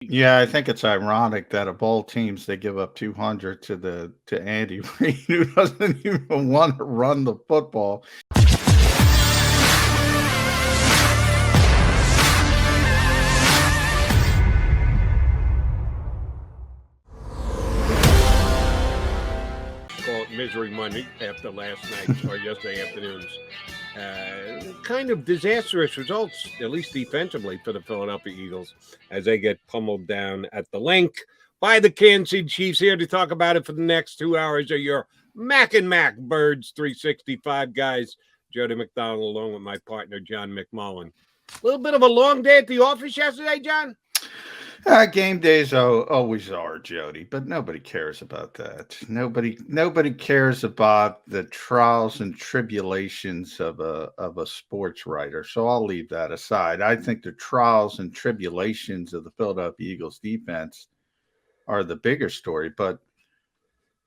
Yeah, I think it's ironic that of all teams they give up 200 to Andy Reid, who doesn't even want to run the football. Call it Misery Monday after last night's or yesterday afternoon's kind of disastrous results, at least defensively, for the Philadelphia Eagles as they get pummeled down at the link by the Kansas City Chiefs. Here to talk about it for the next 2 hours are your Mac and Mac Birds 365 guys, Jody McDonald, along with my partner, John McMullen. A little bit of a long day at the office yesterday, John? Game days always are, Jody, but nobody cares about that. Nobody cares about the trials and tribulations of a sports writer. So I'll leave that aside. I think the trials and tribulations of the Philadelphia Eagles defense are the bigger story. But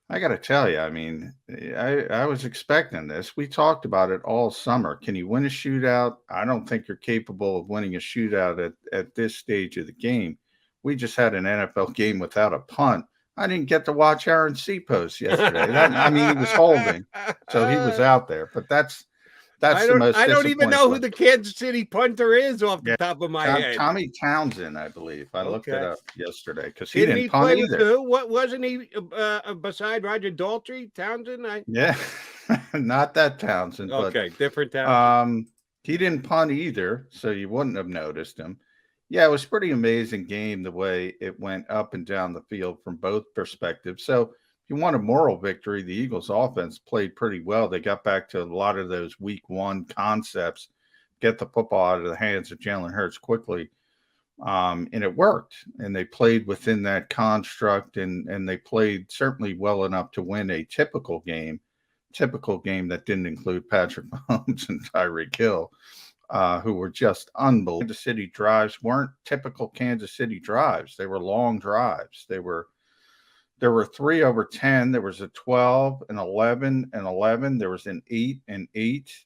I got to tell you, I mean, I was expecting this. We talked about it all summer. Can you win a shootout? I don't think you're capable of winning a shootout at this stage of the game. We just had an NFL game without a punt. I didn't get to watch Aaron Seapost yesterday. I mean, he was holding, so he was out there. But that's the most I don't even disappointing know who part. the Kansas City punter is off the Yeah, top of my head. Tommy Townsend, I believe. I looked it Okay. up yesterday because he Didn't didn't he punt play with either. who? What wasn't he beside Roger Daltrey? Townsend? Yeah, not that Townsend, but Okay, different Townsend. he didn't punt either, so you wouldn't have noticed him. Yeah, it was pretty amazing game the way it went up and down the field from both perspectives. So if you want a moral victory, the Eagles offense played pretty well. They got back to a lot of those week one concepts, get the football out of the hands of Jalen Hurts quickly. And it worked. And they played within that construct and they played certainly well enough to win a typical game that didn't include Patrick Mahomes and Tyreek Hill, who were just unbelievable. Kansas City drives weren't typical Kansas City drives. They were long drives. There were 3 over 10. There was a 12, an 11, and 11. There was an 8 and 8.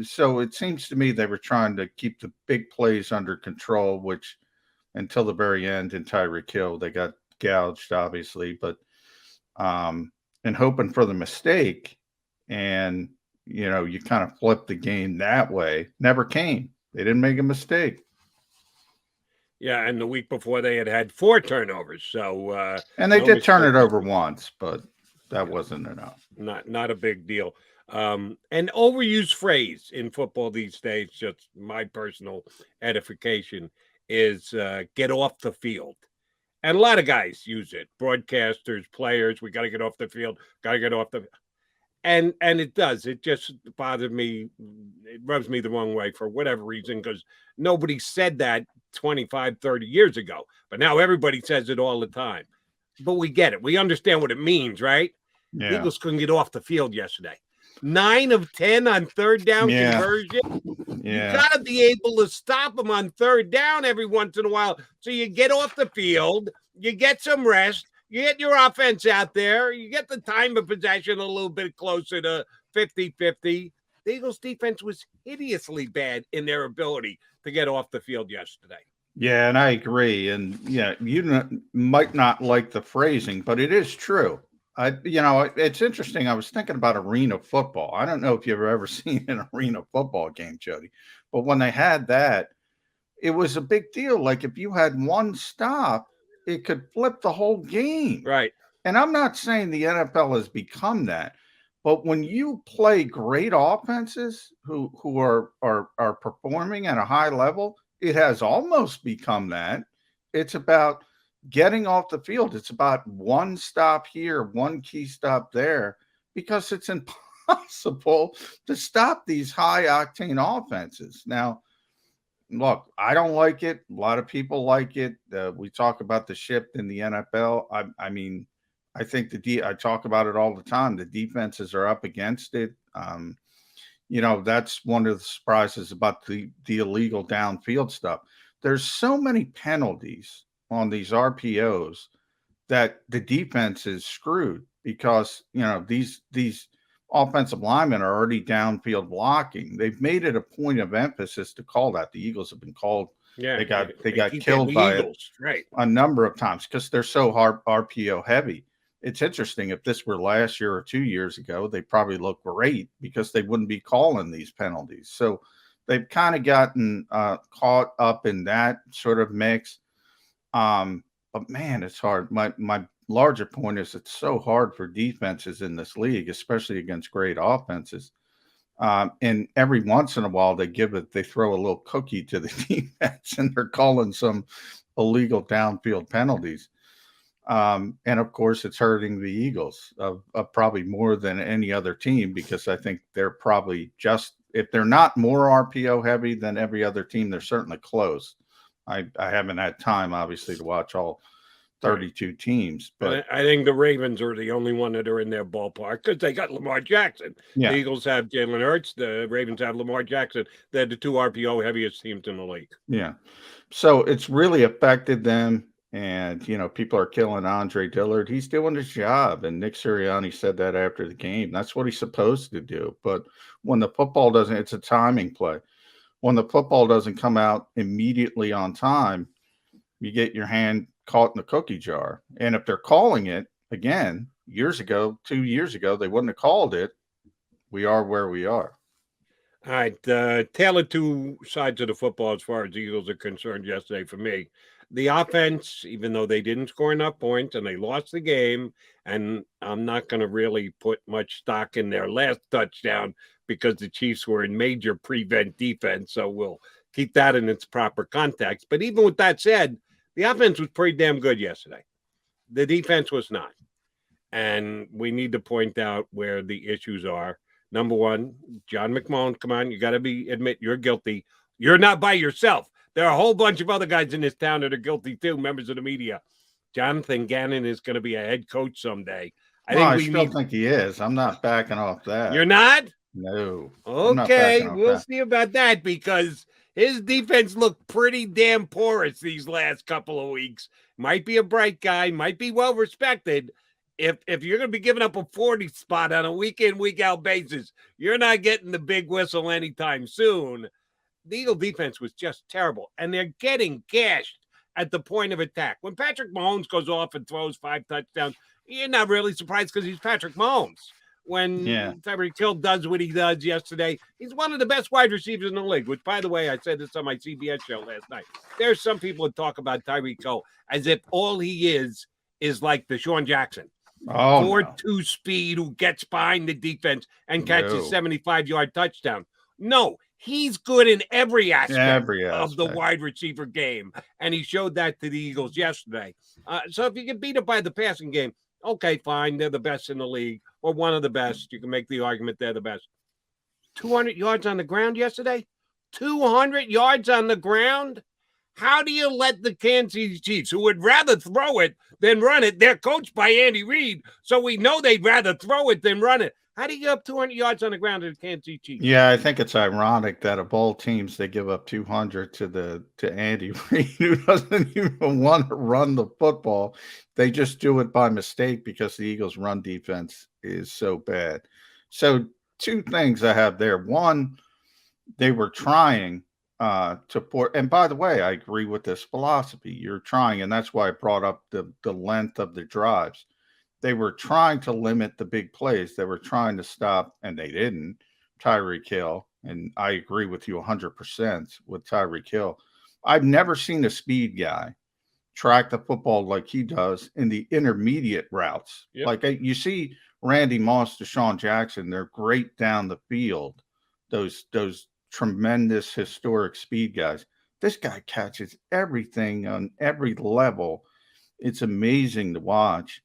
So it seems to me they were trying to keep the big plays under control, which until the very end in Tyreek Hill, they got gouged, obviously, but and hoping for the mistake. And, you kind of flip the game that way. Never came. They didn't make a mistake. Yeah, and the week before they had 4 turnovers. So And they no did turn it mistake. over once, but that Yeah, wasn't enough. not a big deal. An overused phrase in football these days, just my personal edification, is get off the field. And a lot of guys use it. Broadcasters, players, we got to get off the field, got to get off the and it does. It just bothers me. It rubs me the wrong way for whatever reason because nobody said that 25, 30 years ago. But now everybody says it all the time. But we get it. We understand what it means, right? The Yeah. Eagles couldn't get off the field yesterday. 9 of 10 on third down Yeah. conversion. You Yeah. got to be able to stop them on third down every once in a while. So you get off the field, you get some rest, you get your offense out there, you get the time of possession a little bit closer to 50-50. The Eagles defense was hideously bad in their ability to get off the field yesterday. Yeah, and I agree. And yeah, might not like the phrasing, but it is true. It's interesting. I was thinking about arena football. I don't know if you've ever seen an arena football game, Jody, but when they had that, it was a big deal. Like if you had one stop, it could flip the whole game. Right. And I'm not saying the NFL has become that, but when you play great offenses who are performing at a high level, it has almost become that. It's about getting off the field. It's about one stop here, one key stop there, because it's impossible to stop these high octane offenses. Now, look, I don't like it. A lot of people like it. We talk about the shift in the NFL. I mean, I think I talk about it all the time. The defenses are up against it. That's one of the surprises about the illegal downfield stuff. There's so many penalties on these RPOs that the defense is screwed because these offensive linemen are already downfield blocking. They've made it a point of emphasis to call that. The Eagles have been called Yeah, They they got keep hitting killed the by it Eagles, right? a number of times because they're so hard RPO heavy. It's interesting. If this were last year or 2 years ago, they probably look great because they wouldn't be calling these penalties. So they've kind of gotten caught up in that sort of mix. But man, it's hard. My larger point is it's so hard for defenses in this league, especially against great offenses. And every once in a while, they throw a little cookie to the defense, and they're calling some illegal downfield penalties. And of course, it's hurting the Eagles of probably more than any other team because I think they're probably just if they're not more RPO heavy than every other team, they're certainly close. I haven't had time, obviously, to watch all 32 teams, but I think the Ravens are the only one that are in their ballpark because they got Lamar Jackson. The yeah, Eagles have Jalen Hurts. The Ravens have Lamar Jackson. They're the two RPO heaviest teams in the league. yeah. So it's really affected them. And, people are killing Andre Dillard. He's doing his job. And Nick Sirianni said that after the game. That's what he's supposed to do. But when the football doesn't, it's a timing play. When the football doesn't come out immediately on time, you get your hand caught in the cookie jar. And if they're calling it again, 2 years ago, they wouldn't have called it. We are where we are. All right, tale of two sides of the football as far as the Eagles are concerned yesterday for me. The offense, even though they didn't score enough points and they lost the game, and I'm not going to really put much stock in their last touchdown because the Chiefs were in major prevent defense, so we'll keep that in its proper context. But even with that said, the offense was pretty damn good yesterday. The defense was not. And we need to point out where the issues are. Number one, John McMullen, come on, you got to admit you're guilty. You're not by yourself. There are a whole bunch of other guys in this town that are guilty too, members of the media. Jonathon Gannon is going to be a head coach someday. I still think he is. I'm not backing off that. You're not? No. Okay, we'll see about that because his defense looked pretty damn porous these last couple of weeks. Might be a bright guy, might be well respected. If you're going to be giving up a 40 spot on a week in, week out basis, you're not getting the big whistle anytime soon. The Eagle defense was just terrible, and they're getting gashed at the point of attack. When Patrick Mahomes goes off and throws 5 touchdowns, you're not really surprised because he's Patrick Mahomes. When Tyreek Hill does what he does yesterday, he's one of the best wide receivers in the league, which, by the way, I said this on my CBS show last night. There's some people who talk about Tyreek Hill as if all he is like Deshaun Jackson. 4.2 speed who gets behind the defense and catches 75-yard touchdown. No, he's good in every aspect of the wide receiver game, and he showed that to the Eagles yesterday. So if you get beat up by the passing game, okay, fine, they're the best in the league or one of the best. You can make the argument they're the best. 200 yards on the ground yesterday? 200 yards on the ground? How do you let the Kansas City Chiefs, who would rather throw it than run it, they're coached by Andy Reid, so we know they'd rather throw it than run it. How do you give up 200 yards on the ground to the Kansas City Chiefs? Yeah, I think it's ironic that of all teams, they give up 200 to Andy Reid, who doesn't even want to run the football. They just do it by mistake because the Eagles' run defense is so bad. So 2 things I have there. One, they were trying to put, and by the way, I agree with this philosophy. You're trying, and that's why I brought up the length of the drives. They were trying to limit the big plays. They were trying to stop, and they didn't, Tyreek Hill. And I agree with you 100% with Tyreek Hill. I've never seen a speed guy track the football like he does in the intermediate routes. Yep. Like you see Randy Moss, Deshaun Jackson, they're great down the field. Those tremendous historic speed guys. This guy catches everything on every level. It's amazing to watch.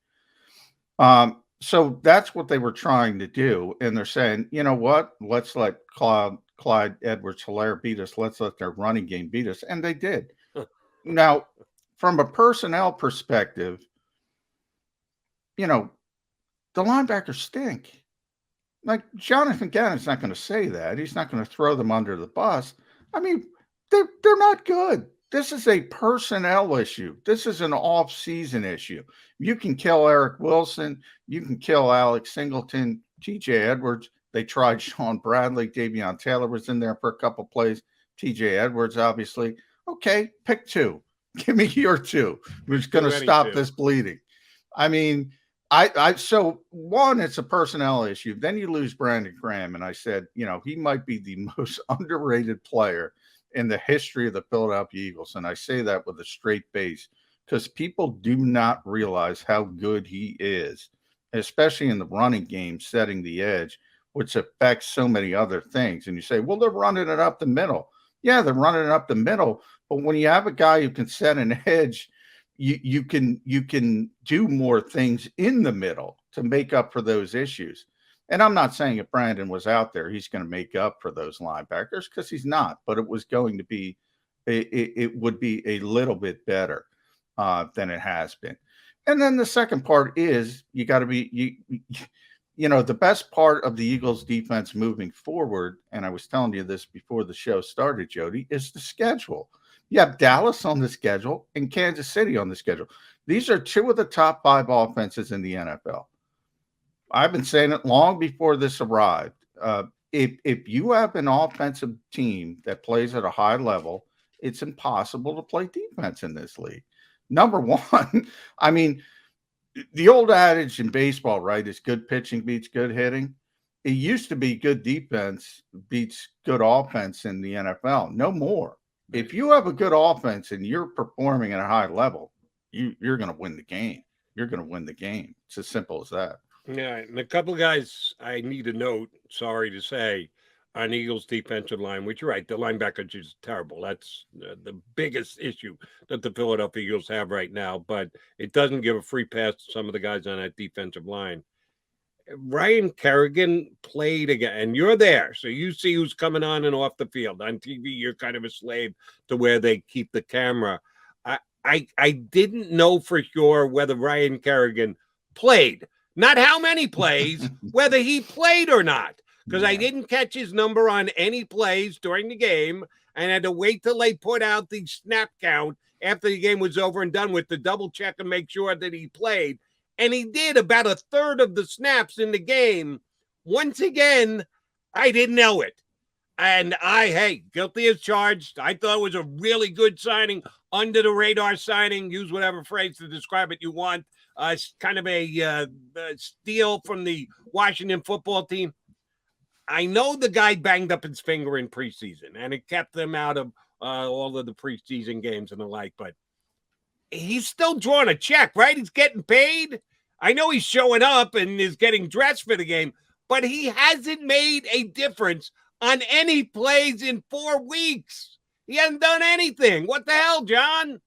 So that's what they were trying to do. And they're saying, you know what? Let's let Clyde Edwards-Helaire beat us. Let's let their running game beat us. And they did. Now, from a personnel perspective, the linebackers stink. Like Jonathon Gannon's not going to say that. He's not going to throw them under the bus. I mean, they're not good. This is a personnel issue. This is an off-season issue. You can kill Eric Wilson. You can kill Alex Singleton, TJ Edwards. They tried Sean Bradley. Davion Taylor was in there for a couple plays. TJ Edwards, obviously. Okay, pick two. Give me your two. Who's going to Any stop two. this bleeding? I mean, so one, it's a personnel issue. Then you lose Brandon Graham, and I said, he might be the most underrated player in the history of the Philadelphia Eagles, and I say that with a straight face because people do not realize how good he is, especially in the running game, setting the edge, which affects so many other things. And you say, well, they're running it up the middle. Yeah, they're running it up the middle, but when you have a guy who can set an edge, you can do more things in the middle to make up for those issues. And I'm not saying if Brandon was out there, he's going to make up for those linebackers because he's not. But it was going to be, it would be a little bit better than it has been. And then the second part is you got to be the best part of the Eagles defense moving forward. And I was telling you this before the show started, Jody, is the schedule. You have Dallas on the schedule and Kansas City on the schedule. These are two of the top 5 offenses in the NFL. I've been saying it long before this arrived. If you have an offensive team that plays at a high level, it's impossible to play defense in this league. Number one, I mean, the old adage in baseball, right, is good pitching beats good hitting. It used to be good defense beats good offense in the NFL. No more. If you have a good offense and you're performing at a high level, you're going to win the game. You're going to win the game. It's as simple as that. Yeah, and a couple of guys I need to note, sorry to say, on Eagles defensive line, which you're right, the linebacker is terrible. That's the biggest issue that the Philadelphia Eagles have right now, but it doesn't give a free pass to some of the guys on that defensive line. Ryan Kerrigan played again, and you're there, so you see who's coming on and off the field. On TV, you're kind of a slave to where they keep the camera. I didn't know for sure whether Ryan Kerrigan played, not how many plays, whether he played or not, because I didn't catch his number on any plays during the game, and had to wait till they put out the snap count after the game was over and done with to double check and make sure that he played. And he did about a third of the snaps in the game. Once again, I didn't know it. And guilty as charged. I thought it was a really good signing, under the radar signing. Use whatever phrase to describe it you want. Kind of a steal from the Washington football team. I know the guy banged up his finger in preseason, and it kept them out of all of the preseason games and the like, but he's still drawing a check, right? He's getting paid. I know he's showing up and is getting dressed for the game, but he hasn't made a difference on any plays in 4 weeks. He hasn't done anything. What the hell, John?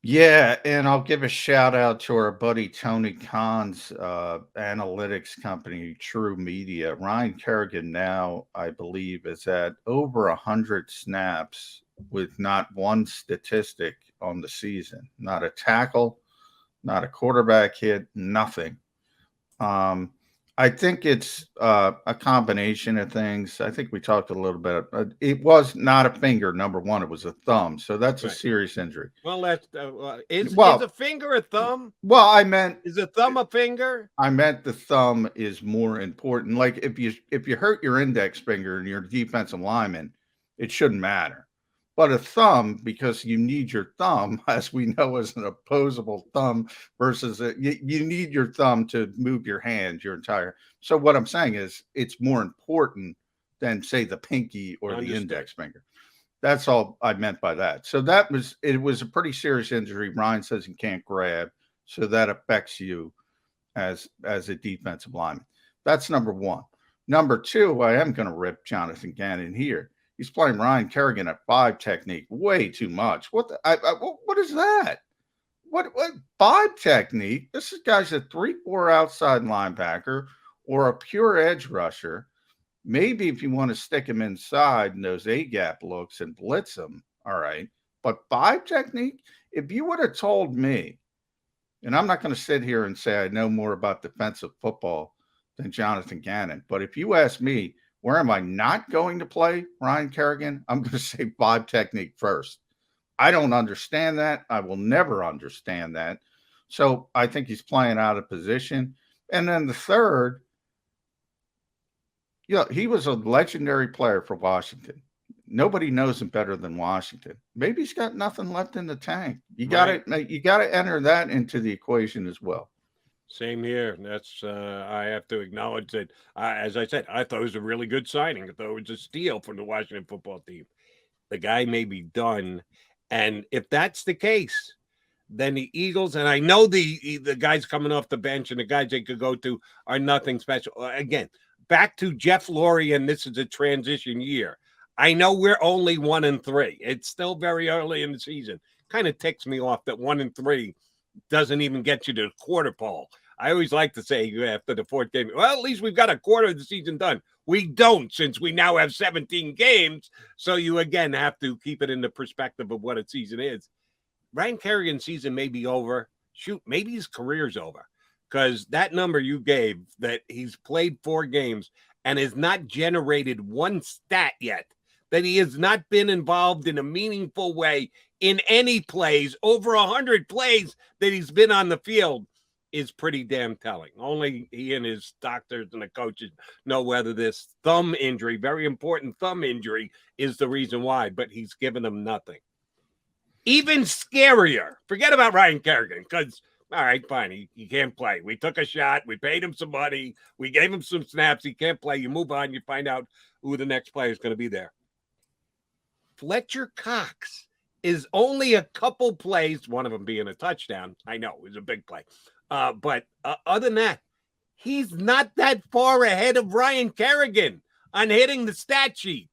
Yeah, and I'll give a shout out to our buddy Tony Khan's analytics company, True Media. Ryan Kerrigan now, I believe, is at over 100 snaps with not one statistic on the season. Not a tackle, not a quarterback hit, nothing. I think it's a combination of things. I think we talked a little bit. It was not a finger, number one. It was a thumb. So that's Right. a serious injury. Well, that's is a finger a thumb? Well, I meant is a thumb a finger? I meant the thumb is more important. Like if you hurt your index finger and you're a defensive lineman, it shouldn't matter. But a thumb, because you need your thumb, as we know, is an opposable thumb versus you need your thumb to move your hand, your entire. So what I'm saying is it's more important than, say, the pinky or the index finger. That's all I meant by that. So it was a pretty serious injury. Ryan says he can't grab, so that affects you as a defensive lineman. That's number one. Number two, I am going to rip Jonathon Gannon here. He's playing Ryan Kerrigan at 5 technique, way too much. What is that? What 5 technique? This guy's a 3-4 outside linebacker or a pure edge rusher. Maybe if you want to stick him inside in those A-gap looks and blitz him, all right. But 5 technique, if you would have told me, and I'm not going to sit here and say I know more about defensive football than Jonathon Gannon, but if you ask me, where am I not going to play Ryan Kerrigan? I'm going to say 5 technique first. I don't understand that. I will never understand that. So I think he's playing out of position. And then the third, he was a legendary player for Washington. nobody knows him better than Washington. Maybe he's got nothing left in the tank. You Right. got to enter that into the equation as well. Same here. That's I have to acknowledge that. As I said, I thought it was a really good signing. I thought it was a steal from the Washington football team. The guy may be done, and if that's the case, then the Eagles, and I know the guys coming off the bench and the guys they could go to are nothing special. Again, back to Jeff Lurie, and this is a transition year. I know we're only 1-3. It's still very early in the season. Kind of ticks me off that 1-3 doesn't even get you to the quarter pole. I always like to say after the fourth game, well, at least we've got a quarter of the season done. We don't, since we now have 17 games. So you, again, have to keep it in the perspective of what a season is. Ryan Kerrigan's season may be over. Shoot, maybe his career's over. Because that number you gave, that he's played 4 games and has not generated one stat yet, that he has not been involved in a meaningful way in any plays, over 100 plays that he's been on the field, is pretty damn telling. Only he and his doctors and the coaches know whether this thumb injury, very important thumb injury, is the reason why, but he's given them nothing. Even scarier, forget about Ryan Kerrigan, because, all right, fine, he can't play. We took a shot. We paid him some money. We gave him some snaps. He can't play. You move on. You find out who the next player is going to be there. Fletcher Cox is only a couple plays, one of them being a touchdown. I know, it was a big play. But other than that, he's not that far ahead of Ryan Kerrigan on hitting the stat sheet.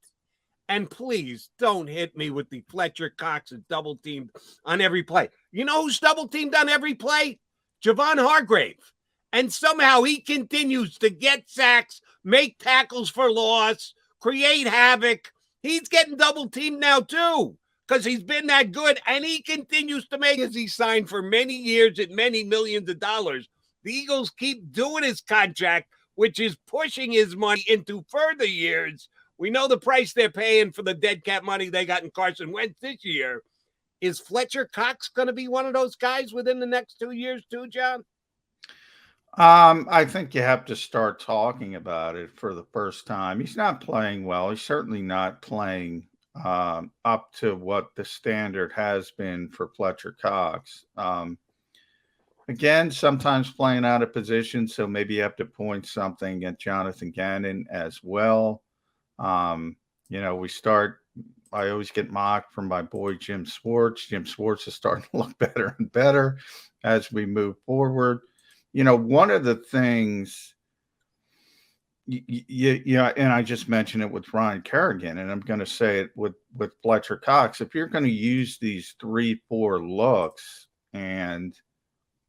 And please don't hit me with the Fletcher Cox is double teamed on every play. You know who's double teamed on every play? Javon Hargrave. And somehow he continues to get sacks, make tackles for loss, create havoc. He's getting double teamed now too, because he's been that good, and he continues to make, as he signed for many years at many millions of dollars. The Eagles keep doing his contract, which is pushing his money into further years. We know the price they're paying for the dead cat money they got in Carson Wentz this year. Is Fletcher Cox going to be one of those guys within the next 2 years too, John? I think you have to start talking about it for the first time. He's not playing well. He's certainly not playing up to what the standard has been for Fletcher Cox. Again, sometimes playing out of position, so maybe you have to point something at Jonathon Gannon as well. I always get mocked from my boy Jim Schwartz. Jim Schwartz is starting to look better and better as we move forward. One of the things, and I just mentioned it with Ryan Kerrigan, and I'm going to say it with Fletcher Cox. If you're going to use these 3-4 looks and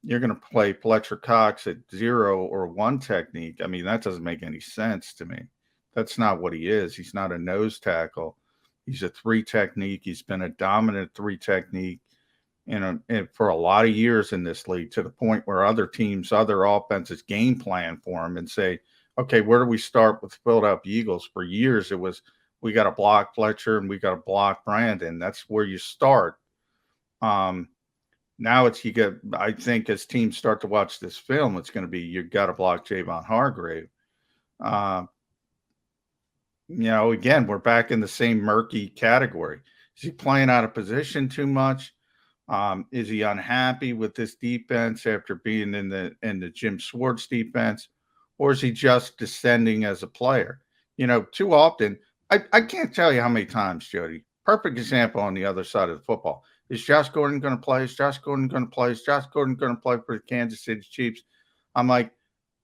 you're going to play Fletcher Cox at 0 or 1 technique, I mean, that doesn't make any sense to me. That's not what he is. He's not a nose tackle. He's a 3 technique. He's been a dominant 3 technique for a lot of years in this league, to the point where other teams, other offenses game plan for him and say, okay, where do we start with Philadelphia Eagles? For years, it was, we got to block Fletcher and we got to block Brandon. That's where you start. Now I think as teams start to watch this film, it's going to be, you got to block Javon Hargrave. Again, we're back in the same murky category. Is he playing out of position too much? Is he unhappy with this defense after being in the Jim Schwartz defense? Or is he just descending as a player? Too often, I can't tell you how many times, Jody, perfect example on the other side of the football. Is Josh Gordon going to play? Is Josh Gordon going to play? Is Josh Gordon going to play for the Kansas City Chiefs? I'm like,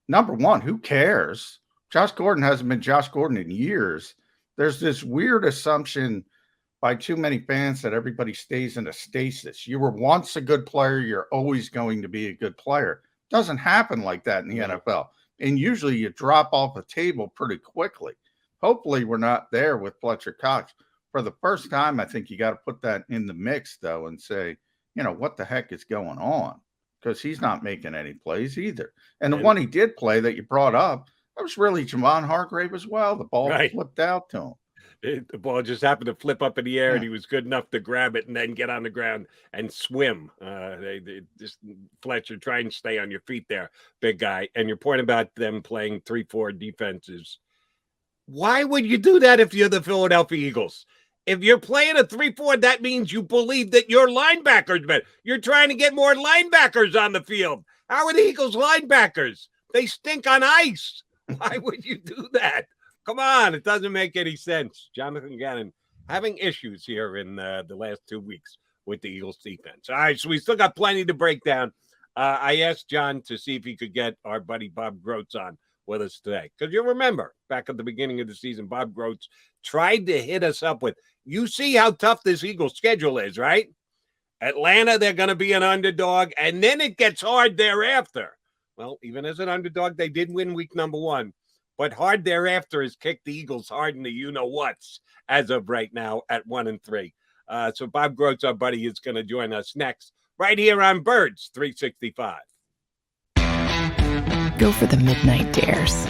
number one, who cares? Josh Gordon hasn't been Josh Gordon in years. There's this weird assumption by too many fans that everybody stays in a stasis. You were once a good player, you're always going to be a good player. Doesn't happen like that in the NFL. And usually you drop off the table pretty quickly. Hopefully we're not there with Fletcher Cox. For the first time, I think you got to put that in the mix, though, and say, what the heck is going on? Because he's not making any plays either. And the one he did play that you brought up, that was really Javon Hargrave as well. The ball flipped out to him. The ball just happened to flip up in the air, and he was good enough to grab it and then get on the ground and swim. They just, Fletcher, try and stay on your feet there, big guy. And your point about them playing 3-4 defenses, why would you do that if you're the Philadelphia Eagles? If you're playing a 3-4, that means you believe that your linebackers better. You're trying to get more linebackers on the field. How are the Eagles linebackers? They stink on ice. Why would you do that? Come on, it doesn't make any sense. Jonathon Gannon having issues here in the last 2 weeks with the Eagles defense. All right, so we still got plenty to break down. I asked John to see if he could get our buddy Bob Groats on with us today. Because you remember, back at the beginning of the season, Bob Groats tried to hit us up with, you see how tough this Eagles schedule is, right? Atlanta, they're going to be an underdog, and then it gets hard thereafter. Well, even as an underdog, they did win week number 1. But hard thereafter has kicked the Eagles hard in the you-know-whats as of right now at 1-3. So Bob Groats, our buddy, is going to join us next, right here on Birds 365. Go for the midnight dares.